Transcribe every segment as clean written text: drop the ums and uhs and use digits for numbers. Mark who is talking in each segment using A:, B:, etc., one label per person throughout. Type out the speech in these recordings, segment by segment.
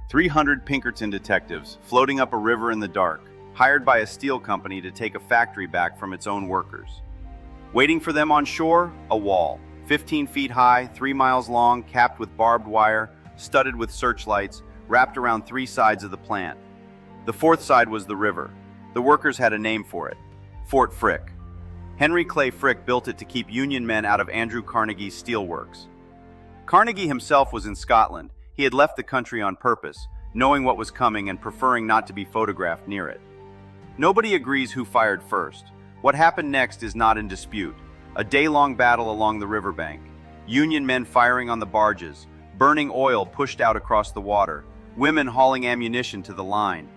A: 300 Pinkerton detectives floating up a river in the dark, hired by a steel company to take a factory back from its own workers. Waiting for them on shore, a wall, 15 feet high, 3 miles long, capped with barbed wire, studded with searchlights, wrapped around 3 sides of the plant. The 4th side was the river. The workers had a name for it: Fort Frick. Henry Clay Frick built it to keep Union men out of Andrew Carnegie's steelworks. Carnegie himself was in Scotland. He had left the country on purpose, knowing what was coming and preferring not to be photographed near it. Nobody agrees who fired first. What happened next is not in dispute. A day-long battle along the riverbank. Union men firing on the barges, burning oil pushed out across the water, women hauling ammunition to the line.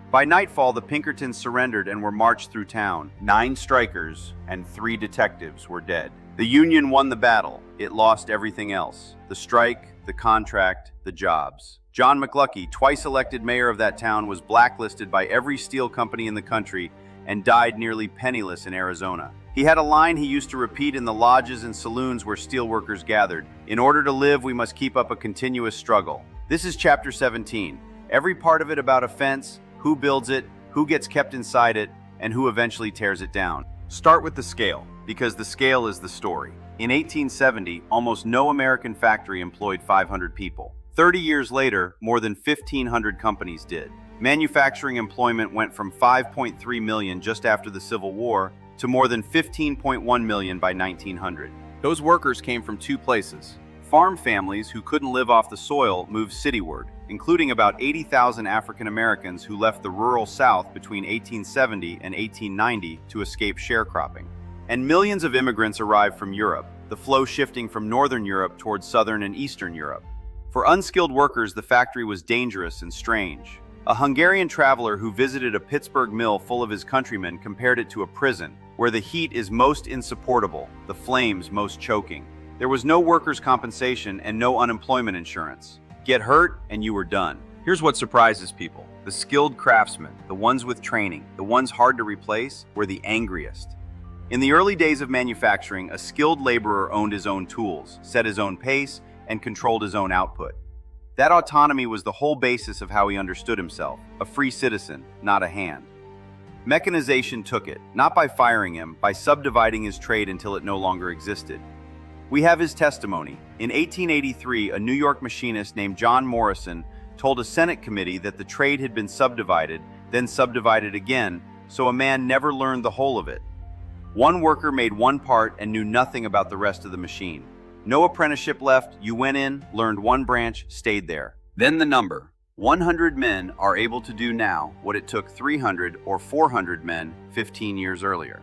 A: By nightfall, the Pinkertons surrendered and were marched through town. 9 strikers and 3 detectives were dead. The Union won the battle. It lost everything else: the strike, the contract, the jobs. John McLuckie, twice elected mayor of that town, was blacklisted by every steel company in the country and died nearly penniless in Arizona. He had a line he used to repeat in the lodges and saloons where steelworkers gathered: "In order to live, we must keep up a continuous struggle." This is Chapter 17. Every part of it about a fence, who builds it, who gets kept inside it, and who eventually tears it down. Start with the scale, because the scale is the story. In 1870, almost no American factory employed 500 people. 30 years later, more than 1,500 companies did. Manufacturing employment went from 5.3 million just after the Civil War to more than 15.1 million by 1900. Those workers came from 2 places. Farm families who couldn't live off the soil moved cityward, including about 80,000 African Americans who left the rural South between 1870 and 1890 to escape sharecropping. And millions of immigrants arrived from Europe, the flow shifting from Northern Europe towards Southern and Eastern Europe. For unskilled workers, the factory was dangerous and strange. A Hungarian traveler who visited a Pittsburgh mill full of his countrymen compared it to a prison, where the heat is most insupportable, the flames most choking. There was no workers' compensation and no unemployment insurance. Get hurt and you were done. Here's what surprises people. The skilled craftsmen, the ones with training, the ones hard to replace, were the angriest. In the early days of manufacturing, a skilled laborer owned his own tools, set his own pace, and controlled his own output. That autonomy was the whole basis of how he understood himself: a free citizen, not a hand. Mechanization took it, not by firing him, by subdividing his trade until it no longer existed. We have his testimony. In 1883, a New York machinist named John Morrison told a Senate committee that the trade had been subdivided, then subdivided again, so a man never learned the whole of it. One worker made one part and knew nothing about the rest of the machine. No apprenticeship left. You went in, learned one branch, stayed there. Then the number. 100 men are able to do now what it took 300 or 400 men 15 years earlier.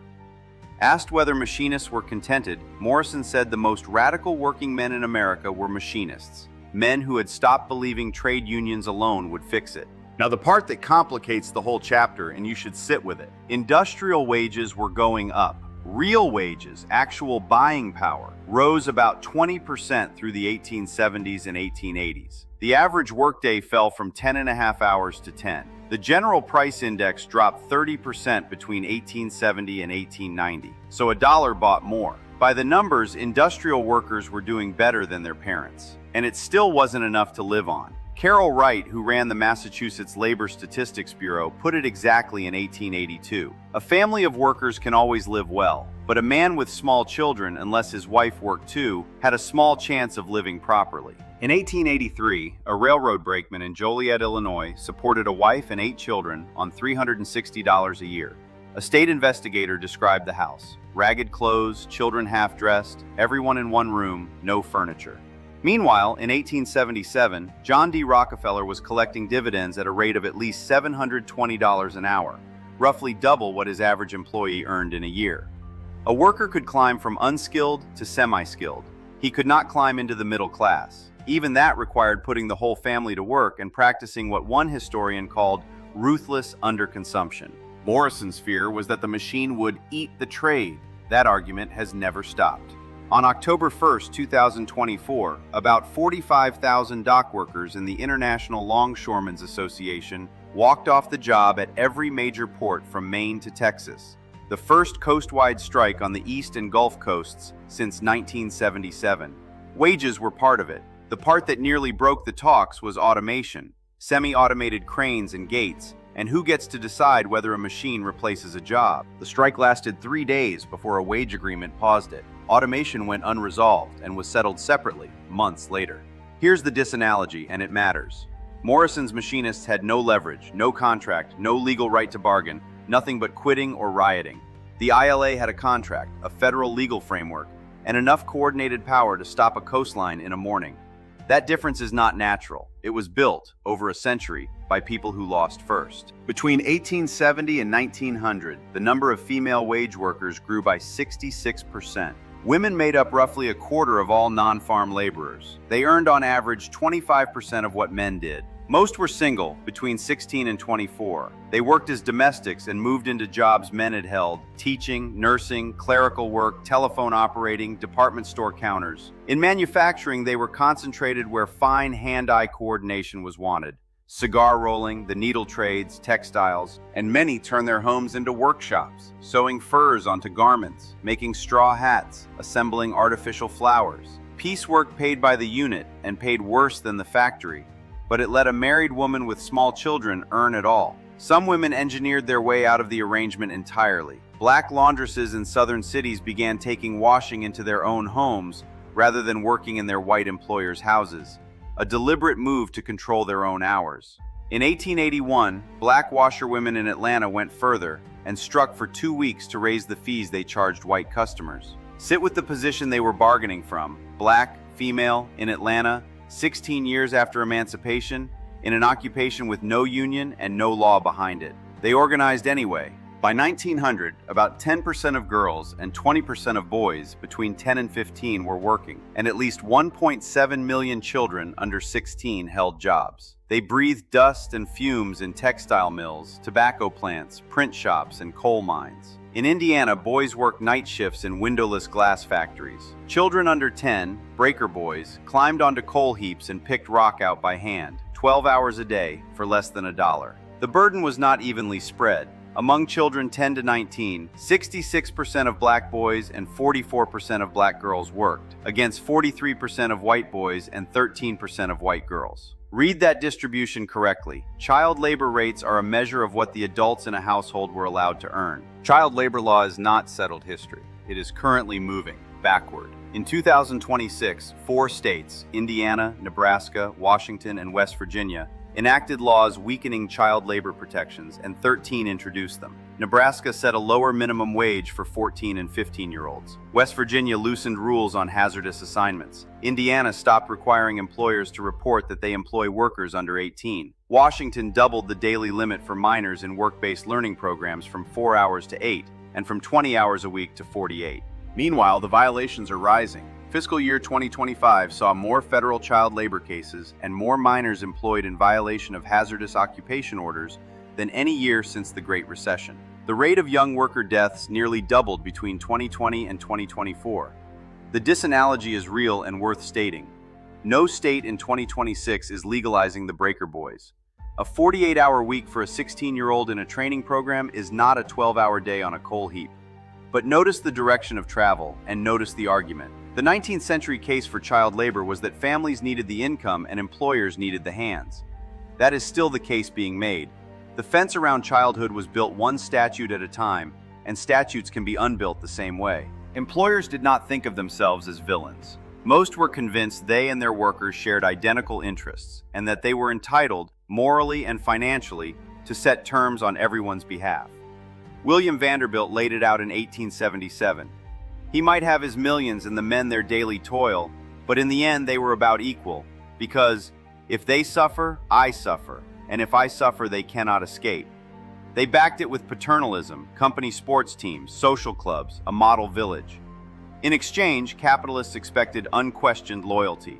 A: Asked whether machinists were contented, Morrison said the most radical working men in America were machinists, men who had stopped believing trade unions alone would fix it. Now the part that complicates the whole chapter, and you should sit with it: industrial wages were going up. Real wages, actual buying power, rose about 20% through the 1870s and 1880s. The average workday fell from 10.5 hours to 10. The general price index dropped 30% between 1870 and 1890, so a dollar bought more. By the numbers, industrial workers were doing better than their parents, and it still wasn't enough to live on. Carol Wright, who ran the Massachusetts Labor Statistics Bureau, put it exactly in 1882. A family of workers can always live well, but a man with small children, unless his wife worked too, had a small chance of living properly. In 1883, a railroad brakeman in Joliet, Illinois, supported a wife and 8 children on $360 a year. A state investigator described the house: ragged clothes, children half-dressed, everyone in one room, no furniture. Meanwhile, in 1877, John D. Rockefeller was collecting dividends at a rate of at least $720 an hour, roughly double what his average employee earned in a year. A worker could climb from unskilled to semi-skilled. He could not climb into the middle class. Even that required putting the whole family to work and practicing what one historian called ruthless underconsumption. Morrison's fear was that the machine would eat the trade. That argument has never stopped. On October 1, 2024, about 45,000 dockworkers in the International Longshoremen's Association walked off the job at every major port from Maine to Texas, the first coast-wide strike on the East and Gulf coasts since 1977. Wages were part of it. The part that nearly broke the talks was automation. semi-automated cranes and gates, and who gets to decide whether a machine replaces a job. The strike lasted 3 days before a wage agreement paused it. Automation went unresolved and was settled separately months later. Here's the disanalogy, and it matters. Morrison's machinists had no leverage, no contract, no legal right to bargain, nothing but quitting or rioting. The ILA had a contract, a federal legal framework, and enough coordinated power to stop a coastline in a morning. That difference is not natural. It was built, over a century, by people who lost first. Between 1870 and 1900, the number of female wage workers grew by 66%. Women made up roughly a quarter of all non-farm laborers. They earned on average 25% of what men did. Most were single, between 16 and 24. They worked as domestics and moved into jobs men had held: teaching, nursing, clerical work, telephone operating, department store counters. In manufacturing, they were concentrated where fine hand-eye coordination was wanted: cigar rolling, the needle trades, textiles, and many turned their homes into workshops, sewing furs onto garments, making straw hats, assembling artificial flowers. Piecework paid by the unit and paid worse than the factory, but it let a married woman with small children earn it all. Some women engineered their way out of the arrangement entirely. Black laundresses in southern cities began taking washing into their own homes rather than working in their white employers' houses, a deliberate move to control their own hours. In 1881, black washerwomen in Atlanta went further and struck for 2 weeks to raise the fees they charged white customers. Sit with the position they were bargaining from: black, female, in Atlanta, 16 years after emancipation, in an occupation with no union and no law behind it. They organized anyway. By 1900, about 10% of girls and 20% of boys between 10 and 15 were working, and at least 1.7 million children under 16 held jobs. They breathed dust and fumes in textile mills, tobacco plants, print shops, and coal mines. In Indiana, boys worked night shifts in windowless glass factories. Children under 10, breaker boys, climbed onto coal heaps and picked rock out by hand, 12 hours a day for less than $1. The burden was not evenly spread. Among children 10 to 19, 66% of black boys and 44% of black girls worked, against 43% of white boys and 13% of white girls. Read that distribution correctly. Child labor rates are a measure of what the adults in a household were allowed to earn. Child labor law is not settled history. It is currently moving backward. In 2026, 4 states, Indiana, Nebraska, Washington, and West Virginia, enacted laws weakening child labor protections, and 13 introduced them. Nebraska set a lower minimum wage for 14 and 15-year-olds. West Virginia loosened rules on hazardous assignments. Indiana stopped requiring employers to report that they employ workers under 18. Washington doubled the daily limit for minors in work-based learning programs from 4 hours to 8, and from 20 hours a week to 48. Meanwhile, the violations are rising. Fiscal year 2025 saw more federal child labor cases and more minors employed in violation of hazardous occupation orders than any year since the Great Recession. The rate of young worker deaths nearly doubled between 2020 and 2024. The disanalogy is real and worth stating. No state in 2026 is legalizing the breaker boys. A 48-hour week for a 16-year-old in a training program is not a 12-hour day on a coal heap. But notice the direction of travel, and notice the argument. The 19th century case for child labor was that families needed the income and employers needed the hands. That is still the case being made. The fence around childhood was built one statute at a time, and statutes can be unbuilt the same way. Employers did not think of themselves as villains. Most were convinced they and their workers shared identical interests, and that they were entitled, morally and financially, to set terms on everyone's behalf. William Vanderbilt laid it out in 1877. He might have his millions and the men their daily toil, but in the end they were about equal, because if they suffer, I suffer, and if I suffer, they cannot escape. They backed it with paternalism, company sports teams, social clubs, a model village. In exchange, capitalists expected unquestioned loyalty.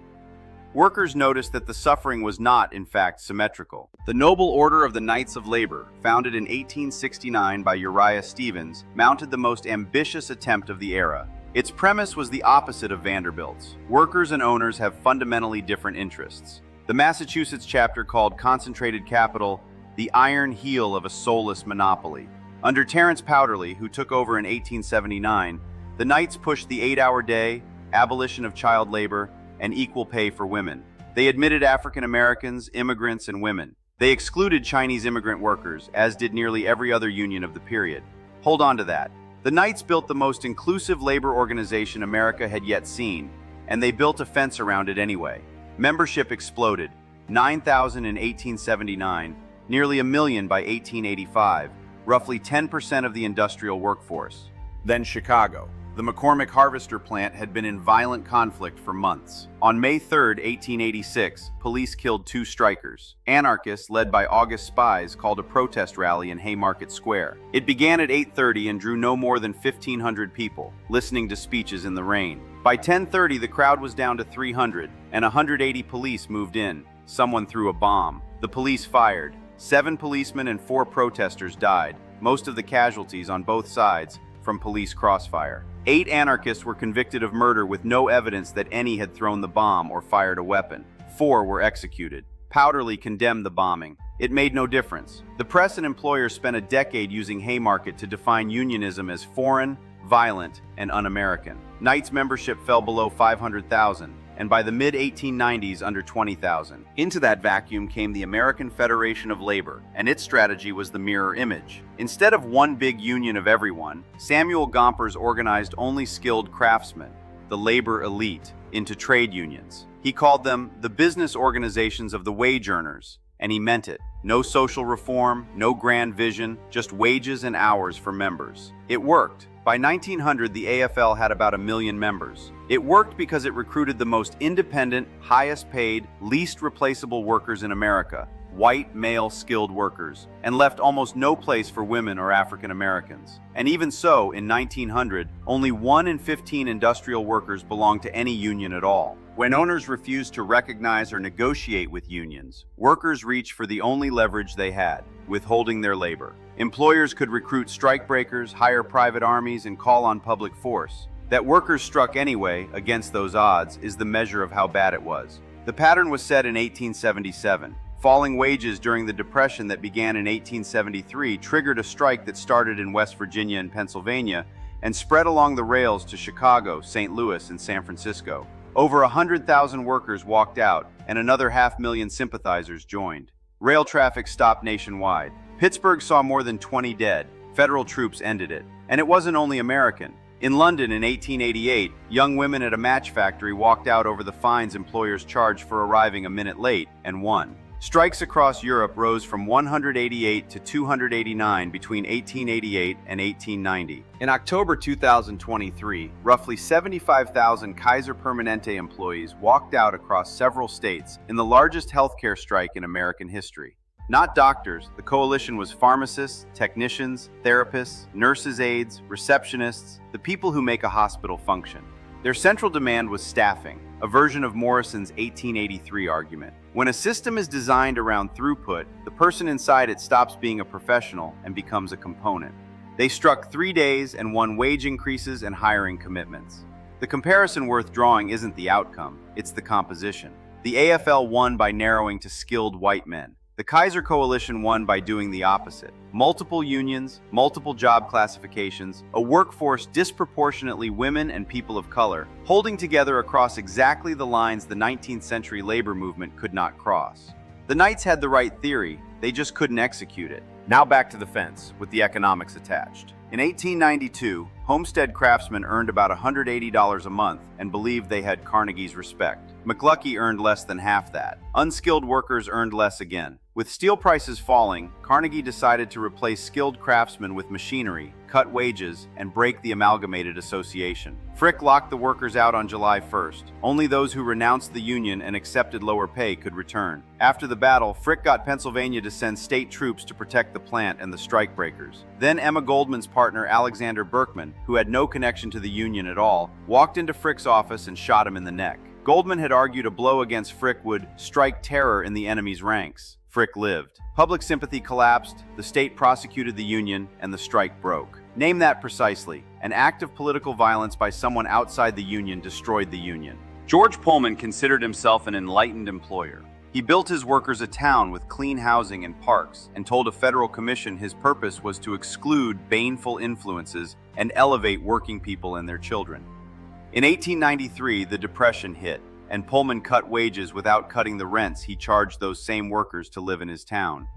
A: Workers noticed that the suffering was not, in fact, symmetrical. The Noble Order of the Knights of Labor, founded in 1869 by Uriah Stevens, mounted the most ambitious attempt of the era. Its premise was the opposite of Vanderbilt's. Workers and owners have fundamentally different interests. The Massachusetts chapter called concentrated capital the iron heel of a soulless monopoly. Under Terence Powderly, who took over in 1879, the Knights pushed the 8-hour day, abolition of child labor, and equal pay for women. They admitted African Americans, immigrants, and women. They excluded Chinese immigrant workers, as did nearly every other union of the period. Hold on to that. The Knights built the most inclusive labor organization America had yet seen, and they built a fence around it anyway. Membership exploded, 9,000 in 1879, nearly 1 million by 1885, roughly 10% of the industrial workforce. Then Chicago. The McCormick Harvester plant had been in violent conflict for months. On May 3, 1886, police killed 2 strikers. Anarchists, led by August spies, called a protest rally in Haymarket Square. It began at 8:30 and drew no more than 1,500 people, listening to speeches in the rain. By 10:30, the crowd was down to 300, and 180 police moved in. Someone threw a bomb. The police fired. 7 policemen and 4 protesters died, most of the casualties on both sides from police crossfire. 8 anarchists were convicted of murder with no evidence that any had thrown the bomb or fired a weapon. 4 were executed. Powderly condemned the bombing. It made no difference. The press and employers spent a decade using Haymarket to define unionism as foreign, violent, and un-American. Knights membership fell below 500,000, and by the mid-1890s under 20,000. Into that vacuum came the American Federation of Labor, and its strategy was the mirror image. Instead of one big union of everyone, Samuel Gompers organized only skilled craftsmen, the labor elite, into trade unions. He called them the business organizations of the wage earners, and he meant it. No social reform, no grand vision, just wages and hours for members. It worked. By 1900, the AFL had about 1 million members. It worked because it recruited the most independent, highest paid, least replaceable workers in America, white, male, skilled workers, and left almost no place for women or African Americans. And even so, in 1900, only 1 in 15 industrial workers belonged to any union at all. When owners refused to recognize or negotiate with unions, workers reached for the only leverage they had: withholding their labor. Employers could recruit strikebreakers, hire private armies, and call on public force. That workers struck anyway, against those odds, is the measure of how bad it was. The pattern was set in 1877. Falling wages during the Depression that began in 1873 triggered a strike that started in West Virginia and Pennsylvania and spread along the rails to Chicago, St. Louis, and San Francisco. Over 100,000 workers walked out, and another 500,000 sympathizers joined. Rail traffic stopped nationwide. Pittsburgh saw more than 20 dead. Federal troops ended it. And it wasn't only American. In London in 1888, young women at a match factory walked out over the fines employers charged for arriving a minute late and won. Strikes across Europe rose from 188 to 289 between 1888 and 1890. In October 2023, roughly 75,000 Kaiser Permanente employees walked out across several states in the largest healthcare strike in American history. Not doctors, the coalition was pharmacists, technicians, therapists, nurses' aides, receptionists, the people who make a hospital function. Their central demand was staffing, a version of Morrison's 1883 argument. When a system is designed around throughput, the person inside it stops being a professional and becomes a component. They struck 3 days and won wage increases and hiring commitments. The comparison worth drawing isn't the outcome, it's the composition. The AFL won by narrowing to skilled white men. The Kaiser Coalition won by doing the opposite. Multiple unions, multiple job classifications, a workforce disproportionately women and people of color, holding together across exactly the lines the 19th century labor movement could not cross. The Knights had the right theory, they just couldn't execute it. Now back to the fence, with the economics attached. In 1892, Homestead craftsmen earned about $180 a month and believed they had Carnegie's respect. McLucky earned less than half that. Unskilled workers earned less again. With steel prices falling, Carnegie decided to replace skilled craftsmen with machinery, cut wages, and break the amalgamated association. Frick locked the workers out on July 1st. Only those who renounced the union and accepted lower pay could return. After the battle, Frick got Pennsylvania to send state troops to protect the plant and the strikebreakers. Then Emma Goldman's partner Alexander Berkman, who had no connection to the union at all, walked into Frick's office and shot him in the neck. Goldman had argued a blow against Frick would strike terror in the enemy's ranks. Frick lived. Public sympathy collapsed, the state prosecuted the union, and the strike broke. Name that precisely. An act of political violence by someone outside the union destroyed the union. George Pullman considered himself an enlightened employer. He built his workers a town with clean housing and parks, and told a federal commission his purpose was to exclude baneful influences and elevate working people and their children. In 1893, the Depression hit. and Pullman cut wages without cutting the rents he charged those same workers to live in his town.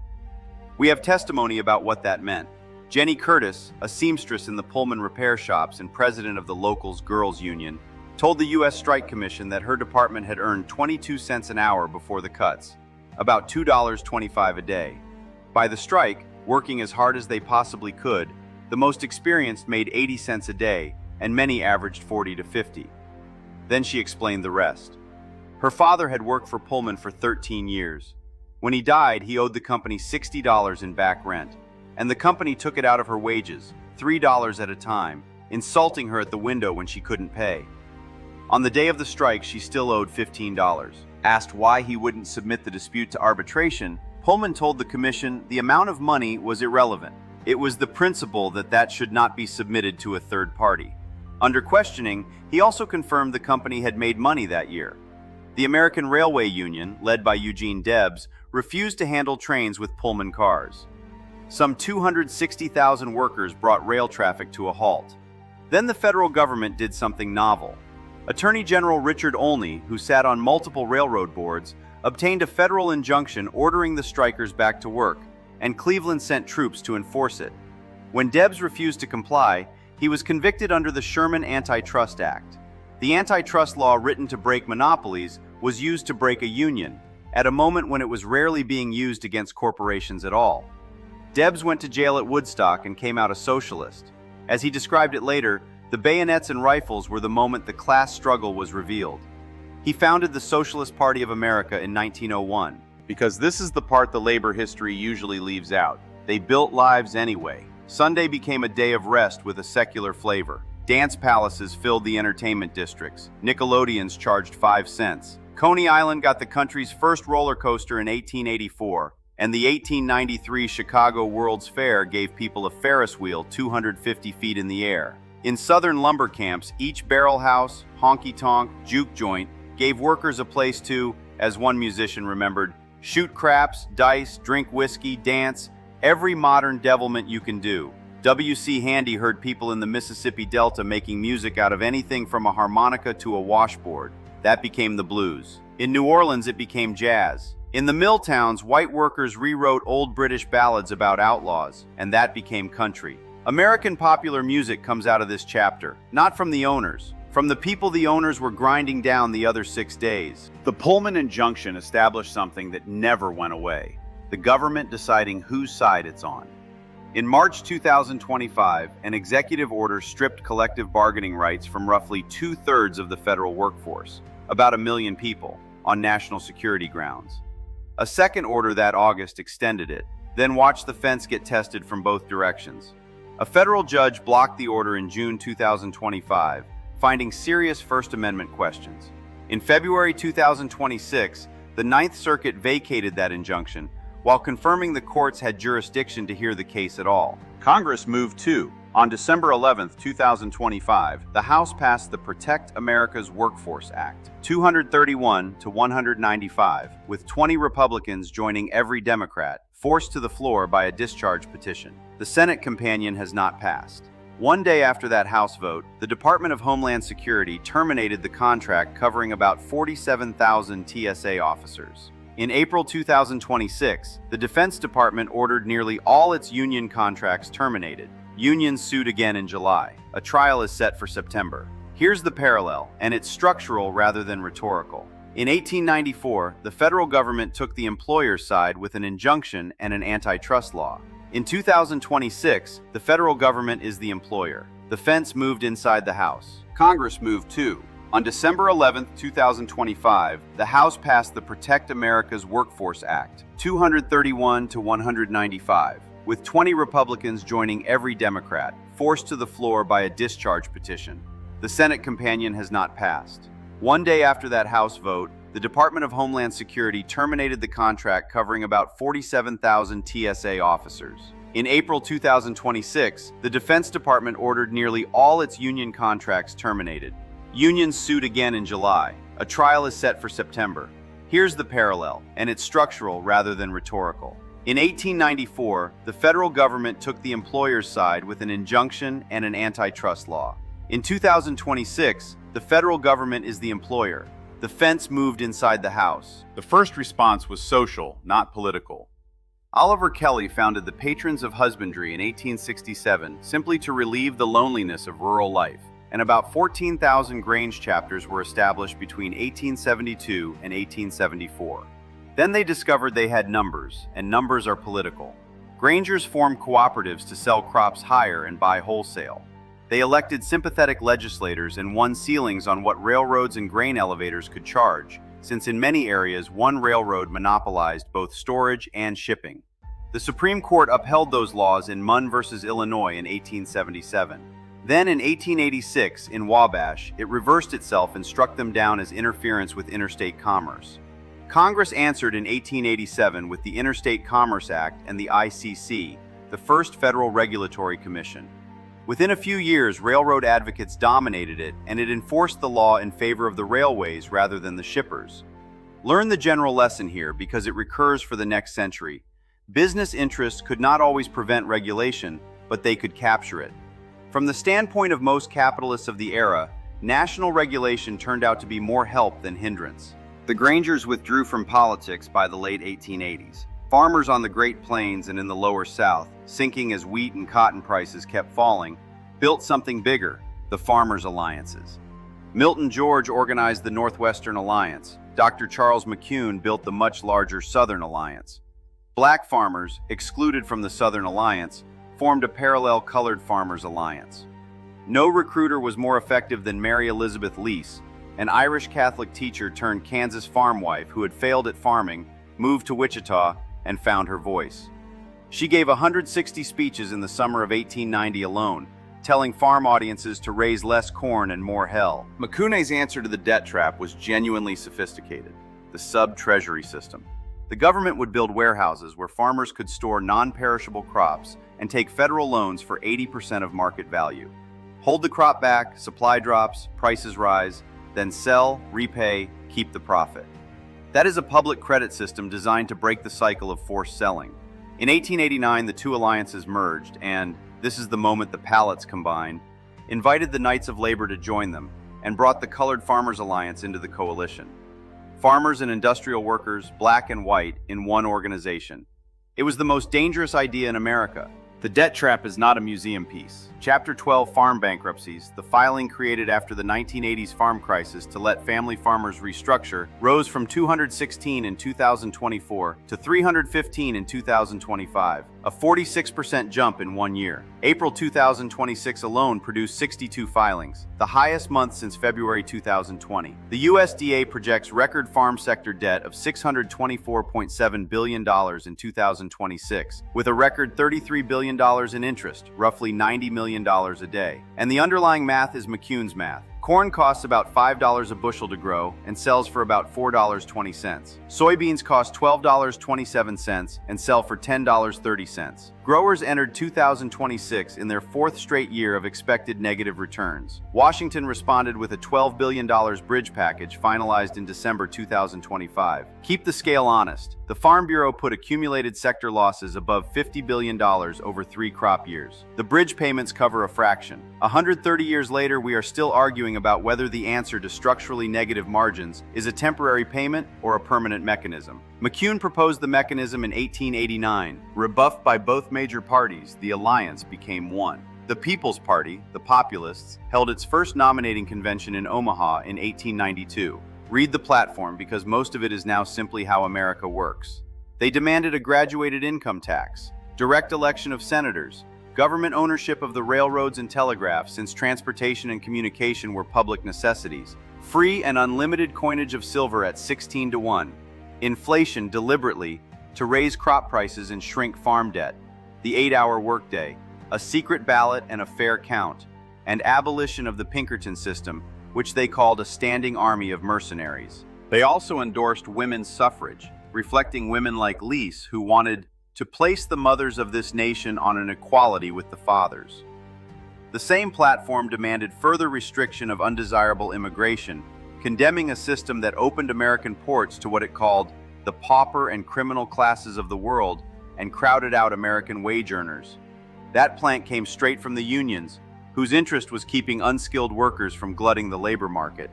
A: We have testimony about what that meant. Jenny Curtis, a seamstress in the Pullman repair shops and president of the local's girls' union, told the U.S. Strike Commission that her department had earned 22 cents an hour before the cuts, about $2.25 a day. By the strike, working as hard as they possibly could, the most experienced made 80 cents a day, and many averaged 40 to 50. Then she explained the rest. Her father had worked for Pullman for 13 years. When he died, he owed the company $60 in back rent, and the company took it out of her wages, $3 at a time, insulting her at the window when she couldn't pay. On the day of the strike, she still owed $15. Asked why he wouldn't submit the dispute to arbitration, Pullman told the commission the amount of money was irrelevant. It was the principle that should not be submitted to a third party. Under questioning, he also confirmed the company had made money that year. The American Railway Union, led by Eugene Debs, refused to handle trains with Pullman cars. Some 260,000 workers brought rail traffic to a halt. Then the federal government did something novel. Attorney General Richard Olney, who sat on multiple railroad boards, obtained a federal injunction ordering the strikers back to work, and Cleveland sent troops to enforce it. When Debs refused to comply, he was convicted under the Sherman Antitrust Act. The antitrust law written to break monopolies was used to break a union, at a moment when it was rarely being used against corporations at all. Debs went to jail at Woodstock and came out a socialist. As he described it later, the bayonets and rifles were the moment the class struggle was revealed. He founded the Socialist Party of America in 1901. Because this is the part the labor history usually leaves out. They built lives anyway. Sunday became a day of rest with a secular flavor. Dance palaces filled the entertainment districts. Nickelodeons charged 5 cents. Coney Island got the country's first roller coaster in 1884, and the 1893 Chicago World's Fair gave people a Ferris wheel 250 feet in the air. In southern lumber camps, each barrel house, honky-tonk, juke joint gave workers a place to, as one musician remembered, shoot craps, dice, drink whiskey, dance, every modern devilment you can do. W.C. Handy heard people in the Mississippi Delta making music out of anything from a harmonica to a washboard. That became the blues. In New Orleans, it became jazz. In the mill towns, white workers rewrote old British ballads about outlaws, and that became country. American popular music comes out of this chapter, not from the owners, from the people the owners were grinding down the other 6 days. The Pullman injunction established something that never went away: the government deciding whose side it's on. In March 2025, an executive order stripped collective bargaining rights from roughly 2/3 of the federal workforce, about 1 million people, on national security grounds. A second order that August extended it, then watched the fence get tested from both directions. A federal judge blocked the order in June 2025, finding serious First Amendment questions. In February 2026, the Ninth Circuit vacated that injunction, while confirming the courts had jurisdiction to hear the case at all. Congress moved too. On December 11, 2025, the House passed the Protect America's Workforce Act, 231 to 195, with 20 Republicans joining every Democrat, forced to the floor by a discharge petition. The Senate companion has not passed. One day after that House vote, the Department of Homeland Security terminated the contract covering about 47,000 TSA officers. In April 2026, the Defense Department ordered nearly all its union contracts terminated. Unions sued again in July. A trial is set for September. Here's the parallel, and it's structural rather than rhetorical. In 1894, the federal government took the employer's side with an injunction and an antitrust law. In 2026, the federal government is the employer. The fence moved inside the House. Congress moved too. On December 11, 2025, the House passed the Protect America's Workforce Act, 231 to 195, with 20 Republicans joining every Democrat, forced to the floor by a discharge petition. The Senate companion has not passed. One day after that House vote, the Department of Homeland Security terminated the contract covering about 47,000 TSA officers. In April 2026, the Defense Department ordered nearly all its union contracts terminated. Unions sued again in July. A trial is set for September. Here's the parallel, and it's structural rather than rhetorical. In 1894, the federal government took the employer's side with an injunction and an antitrust law. In 2026, the federal government is the employer. The fence moved inside the house.
B: The first response was social, not political.
A: Oliver Kelly founded the Patrons of Husbandry in 1867 simply to relieve the loneliness of rural life, and about 14,000 Grange chapters were established between 1872 and 1874. Then they discovered they had numbers, and numbers are political. Grangers formed cooperatives to sell crops higher and buy wholesale. They elected sympathetic legislators and won ceilings on what railroads and grain elevators could charge, since in many areas one railroad monopolized both storage and shipping. The Supreme Court upheld those laws in Munn versus Illinois in 1877. Then in 1886, in Wabash, it reversed itself and struck them down as interference with interstate commerce. Congress answered in 1887 with the Interstate Commerce Act and the ICC, the first federal regulatory commission. Within a few years, railroad advocates dominated it, and it enforced the law in favor of the railways rather than the shippers. Learn the general lesson here because it recurs for the next century. Business interests could not always prevent regulation, but they could capture it. From the standpoint of most capitalists of the era, national regulation turned out to be more help than hindrance. The Grangers withdrew from politics by the late 1880s. Farmers on the Great Plains and in the Lower South, sinking as wheat and cotton prices kept falling, built something bigger, the Farmers' Alliances. Milton George organized the Northwestern Alliance. Dr. Charles McCune built the much larger Southern Alliance. Black farmers, excluded from the Southern Alliance, formed a parallel Colored Farmers' Alliance. No recruiter was more effective than Mary Elizabeth Lease, an Irish Catholic teacher turned Kansas farm wife who had failed at farming, moved to Wichita, and found her voice. She gave 160 speeches in the summer of 1890 alone, telling farm audiences to raise less corn and more hell. McCuney's answer to the debt trap was genuinely sophisticated: the subtreasury system. The government would build warehouses where farmers could store non-perishable crops and take federal loans for 80% of market value. Hold the crop back, supply drops, prices rise, then sell, repay, keep the profit. That is a public credit system designed to break the cycle of forced selling. In 1889, the two alliances merged and, this is the moment the palettes combined, invited the Knights of Labor to join them and brought the Colored Farmers Alliance into the coalition. Farmers and industrial workers, black and white, in one organization. It was the most dangerous idea in America. The debt trap is not a museum piece. Chapter 12 Farm Bankruptcies, the filing created after the 1980s farm crisis to let family farmers restructure, rose from 216 in 2024 to 315 in 2025, a 46% jump in 1 year. April 2026 alone produced 62 filings, the highest month since February 2020. The USDA projects record farm sector debt of $624.7 billion in 2026, with a record $33 billion in interest, roughly $90 million a day. And the underlying math is McCune's math. Corn costs about $5 a bushel to grow and sells for about $4.20. Soybeans cost $12.27 and sell for $10.30. Growers entered 2026 in their fourth straight year of expected negative returns. Washington responded with a $12 billion bridge package finalized in December 2025. Keep the scale honest. The Farm Bureau put accumulated sector losses above $50 billion over 3 crop years. The bridge payments cover a fraction. 130 years later, we are still arguing about whether the answer to structurally negative margins is a temporary payment or a permanent mechanism. McCune proposed the mechanism in 1889. Rebuffed by both major parties, the alliance became one. The People's Party, the Populists, held its first nominating convention in Omaha in 1892. Read the platform because most of it is now simply how America works. They demanded a graduated income tax, direct election of senators, government ownership of the railroads and telegraph since transportation and communication were public necessities, free and unlimited coinage of silver at 16 to 1, inflation deliberately to raise crop prices and shrink farm debt, the 8-hour workday, a secret ballot and a fair count, and abolition of the Pinkerton system, which they called a standing army of mercenaries. They also endorsed women's suffrage, reflecting women like Lease who wanted to place the mothers of this nation on an equality with the fathers. The same platform demanded further restriction of undesirable immigration, condemning a system that opened American ports to what it called the pauper and criminal classes of the world and crowded out American wage earners. That plank came straight from the unions, whose interest was keeping unskilled workers from glutting the labor market.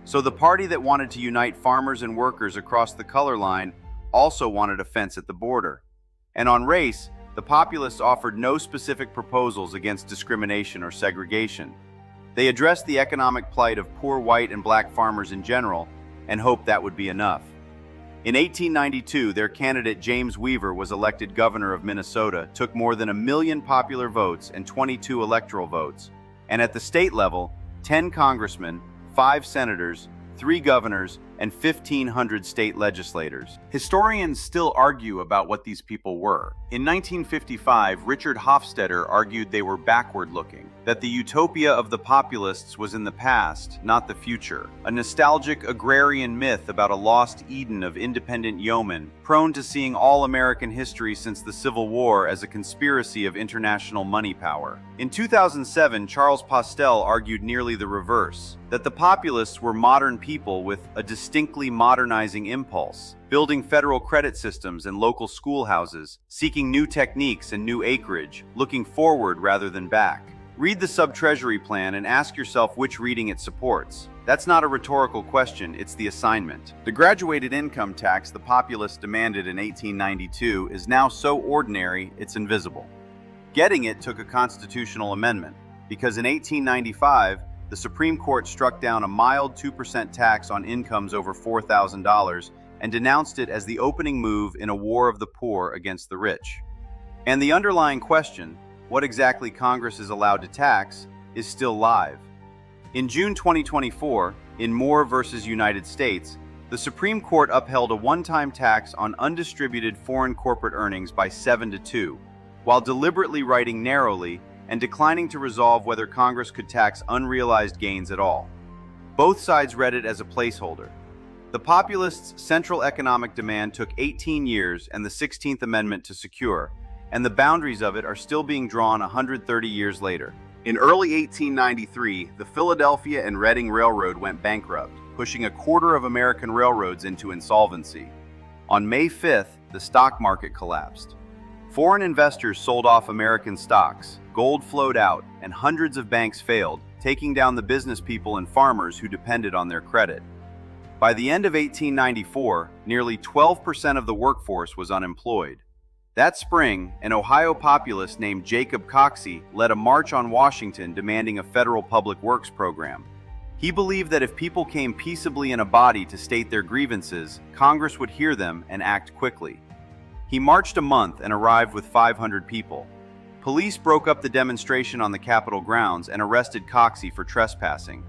A: So the party that wanted to unite farmers and workers across the color line also wanted a fence at the border. And on race, the Populists offered no specific proposals against discrimination or segregation. They addressed the economic plight of poor white and black farmers in general and hoped that would be enough. In 1892, their candidate James Weaver was elected governor of Minnesota, took more than 1 million popular votes and 22 electoral votes. And at the state level, 10 congressmen, 5 senators, 3 governors, and 1,500 state legislators.
B: Historians still argue about what these people were. In 1955, Richard Hofstadter argued they were backward-looking, that the utopia of the Populists was in the past, not the future, a nostalgic agrarian myth about a lost Eden of independent yeomen, prone to seeing all American history since the Civil War as a conspiracy of international money power. In 2007, Charles Postel argued nearly the reverse, that the Populists were modern people with a distinctly modernizing impulse, building federal credit systems and local schoolhouses, seeking new techniques and new acreage, looking forward rather than back. Read the subtreasury plan and ask yourself which reading it supports. That's not a rhetorical question, it's the assignment. The graduated income tax the Populists demanded in 1892 is now so ordinary it's invisible. Getting it took a constitutional amendment, because in 1895, the Supreme Court struck down a mild 2% tax on incomes over $4,000 and denounced it as the opening move in a war of the poor against the rich. And the underlying question, what exactly Congress is allowed to tax, is still live. In June 2024, in Moore versus United States, the Supreme Court upheld a one-time tax on undistributed foreign corporate earnings by 7-2, while deliberately writing narrowly and declining to resolve whether Congress could tax unrealized gains at all. Both sides read it as a placeholder. The Populists' central economic demand took 18 years and the 16th Amendment to secure, and the boundaries of it are still being drawn 130 years later. In early 1893, the Philadelphia and Reading Railroad went bankrupt, pushing 1/4 of American railroads into insolvency.
A: On May 5th, the stock market collapsed. Foreign investors sold off American stocks, gold flowed out, and hundreds of banks failed, taking down the business people and farmers who depended on their credit. By the end of 1894, nearly 12% of the workforce was unemployed. That spring, an Ohio populist named Jacob Coxey led a march on Washington demanding a federal public works program. He believed that if people came peaceably in a body to state their grievances, Congress would hear them and act quickly. He marched a month and arrived with 500 people. Police broke up the demonstration on the Capitol grounds and arrested Coxey for trespassing.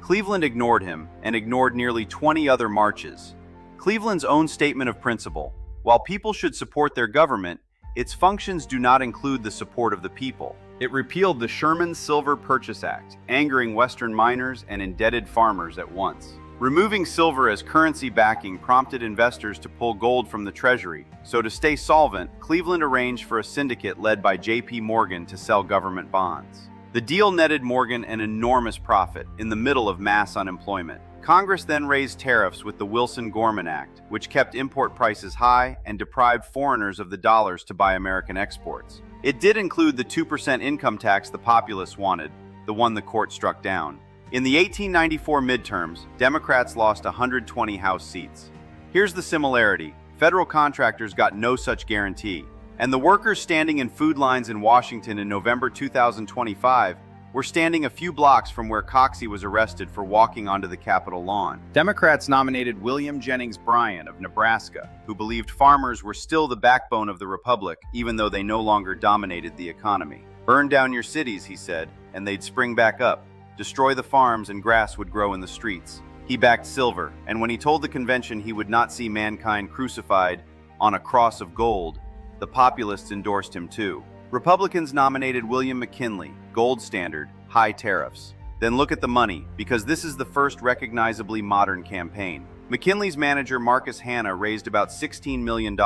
A: Cleveland ignored him and ignored nearly 20 other marches. Cleveland's own statement of principle: while people should support their government, its functions do not include the support of the people. It repealed the Sherman Silver Purchase Act, angering Western miners and indebted farmers at once. Removing silver as currency backing prompted investors to pull gold from the Treasury, so to stay solvent, Cleveland arranged for a syndicate led by J.P. Morgan to sell government bonds. The deal netted Morgan an enormous profit in the middle of mass unemployment. Congress then raised tariffs with the Wilson-Gorman Act, which kept import prices high and deprived foreigners of the dollars to buy American exports. It did include the 2% income tax the Populists wanted, the one the court struck down. In the 1894 midterms, Democrats lost 120 House seats. Here's the similarity: federal contractors got no such guarantee, and the workers standing in food lines in Washington in November 2025 were standing a few blocks from where Coxey was arrested for walking onto the Capitol lawn. Democrats nominated William Jennings Bryan of Nebraska, who believed farmers were still the backbone of the republic, even though they no longer dominated the economy. "Burn down your cities," he said, "and they'd spring back up. Destroy the farms and grass would grow in the streets." He backed silver, and when he told the convention he would not see mankind crucified on a cross of gold, the Populists endorsed him too. Republicans nominated William McKinley, gold standard, high tariffs. Then look at the money, because this is the first recognizably modern campaign. McKinley's manager Marcus Hanna raised about $16 million,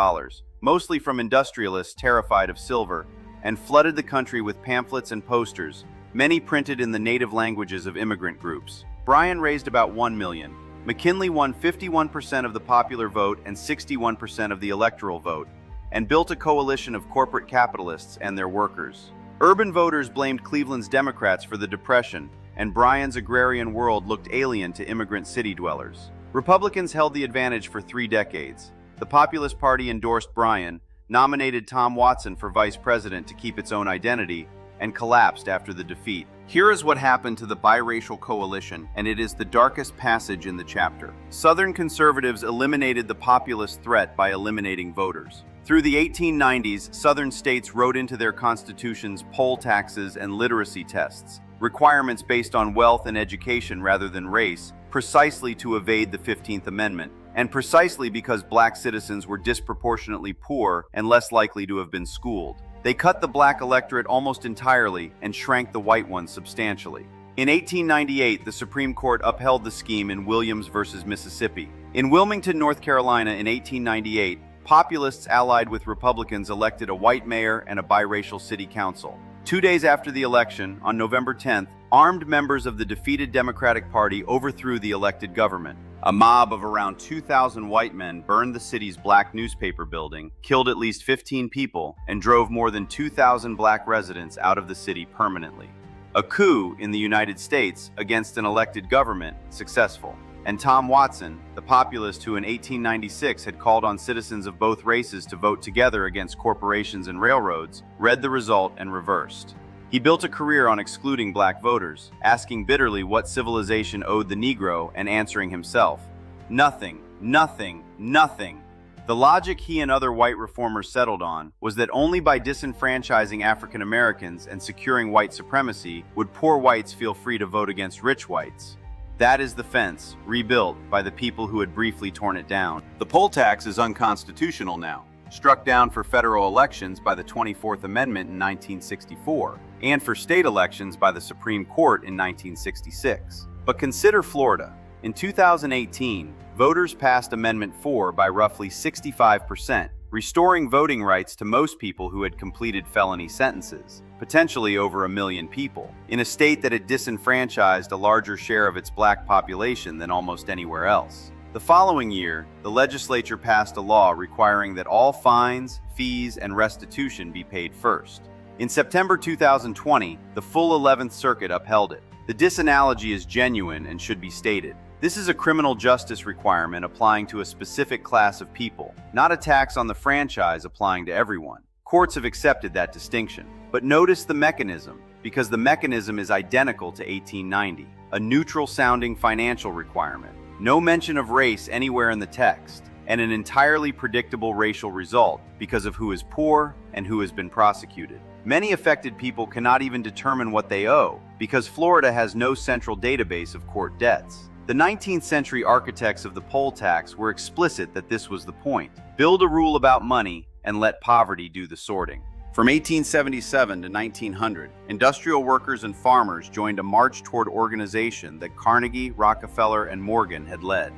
A: mostly from industrialists terrified of silver, and flooded the country with pamphlets and posters, many printed in the native languages of immigrant groups. Bryan raised about $1 million. McKinley won 51% of the popular vote and 61% of the electoral vote, and built a coalition of corporate capitalists and their workers. Urban voters blamed Cleveland's Democrats for the Depression and Bryan's agrarian world looked alien to immigrant city dwellers. Republicans held the advantage for 3 decades. The Populist Party endorsed Bryan, nominated Tom Watson for vice president to keep its own identity, and collapsed after the defeat. Here is what happened to the biracial coalition, and it is the darkest passage in the chapter. Southern conservatives eliminated the populist threat by eliminating voters. Through the 1890s, Southern states wrote into their constitutions poll taxes and literacy tests, requirements based on wealth and education rather than race, precisely to evade the 15th Amendment, and precisely because black citizens were disproportionately poor and less likely to have been schooled. They cut the black electorate almost entirely and shrank the white one substantially. In 1898, the Supreme Court upheld the scheme in Williams versus Mississippi. In Wilmington, North Carolina in 1898, Populists allied with Republicans elected a white mayor and a biracial city council. 2 days after the election, on November 10th, armed members of the defeated Democratic Party overthrew the elected government. A mob of around 2,000 white men burned the city's black newspaper building, killed at least 15 people, and drove more than 2,000 black residents out of the city permanently. A coup in the United States against an elected government successful. And Tom Watson, the populist who in 1896 had called on citizens of both races to vote together against corporations and railroads, read the result and reversed. He built a career on excluding black voters, asking bitterly what civilization owed the Negro and answering himself, nothing, nothing, nothing. The logic he and other white reformers settled on was that only by disenfranchising African Americans and securing white supremacy would poor whites feel free to vote against rich whites. That is the fence, rebuilt by the people who had briefly torn it down. The poll tax is unconstitutional now, struck down for federal elections by the 24th Amendment in 1964, and for state elections by the Supreme Court in 1966. But consider Florida. In 2018, voters passed Amendment 4 by roughly 65%, restoring voting rights to most people who had completed felony sentences, potentially over 1 million people, in a state that had disenfranchised a larger share of its black population than almost anywhere else. The following year, the legislature passed a law requiring that all fines, fees, and restitution be paid first. In September 2020, the full 11th Circuit upheld it. The disanalogy is genuine and should be stated. This is a criminal justice requirement applying to a specific class of people, not a tax on the franchise applying to everyone. Courts have accepted that distinction. But notice the mechanism, because the mechanism is identical to 1890, a neutral-sounding financial requirement. No mention of race anywhere in the text, and an entirely predictable racial result because of who is poor and who has been prosecuted. Many affected people cannot even determine what they owe, because Florida has no central database of court debts. The 19th century architects of the poll tax were explicit that this was the point. Build a rule about money and let poverty do the sorting. From 1877 to 1900, industrial workers and farmers joined a march toward organization that Carnegie, Rockefeller, and Morgan had led.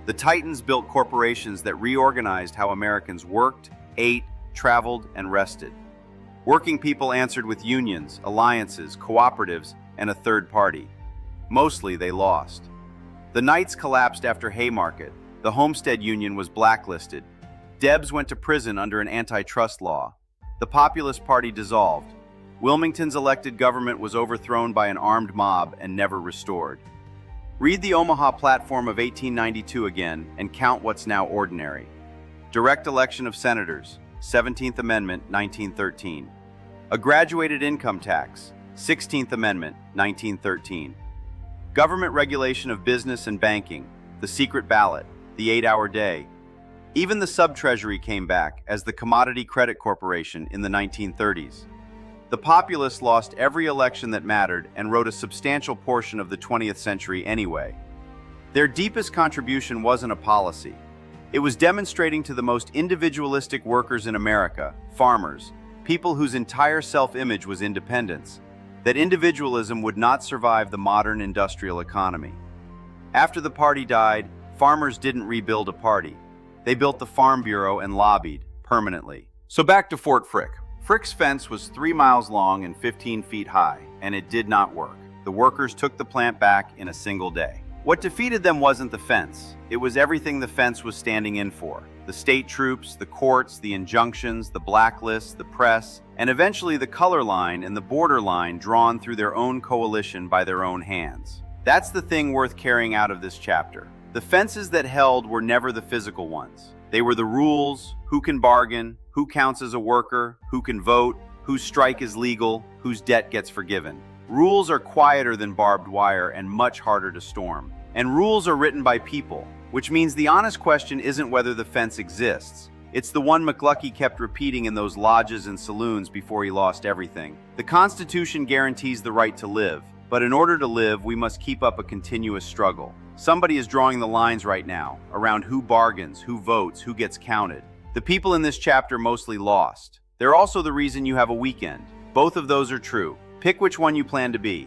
A: The Titans built corporations that reorganized how Americans worked, ate, traveled, and rested. Working people answered with unions, alliances, cooperatives, and a third party. Mostly they lost. The Knights collapsed after Haymarket. The Homestead Union was blacklisted. Debs went to prison under an antitrust law. The Populist Party dissolved. Wilmington's elected government was overthrown by an armed mob and never restored. Read the Omaha Platform of 1892 again and count what's now ordinary. Direct election of senators, 17th Amendment, 1913. A graduated income tax, 16th Amendment, 1913. Government regulation of business and banking, the secret ballot, the 8-hour day. Even the subtreasury came back as the Commodity Credit Corporation in the 1930s. The Populists lost every election that mattered and wrote a substantial portion of the 20th century anyway. Their deepest contribution wasn't a policy. It was demonstrating to the most individualistic workers in America, farmers, people whose entire self-image was independence, that individualism would not survive the modern industrial economy. After the party died, farmers didn't rebuild a party. They built the Farm Bureau and lobbied, permanently. So back to Fort Frick. Frick's fence was 3 miles long and 15 feet high, and it did not work. The workers took the plant back in a single day. What defeated them wasn't the fence. It was everything the fence was standing in for. The state troops, the courts, the injunctions, the blacklists, the press, and eventually the color line and the border line drawn through their own coalition by their own hands. That's the thing worth carrying out of this chapter. The fences that held were never the physical ones. They were the rules: who can bargain, who counts as a worker, who can vote, whose strike is legal, whose debt gets forgiven. Rules are quieter than barbed wire and much harder to storm. And rules are written by people, which means the honest question isn't whether the fence exists. It's the one McLucky kept repeating in those lodges and saloons before he lost everything. The Constitution guarantees the right to live, but in order to live, we must keep up a continuous struggle. Somebody is drawing the lines right now around who bargains, who votes, who gets counted. The people in this chapter mostly lost. They're also the reason you have a weekend. Both of those are true. Pick which one you plan to be.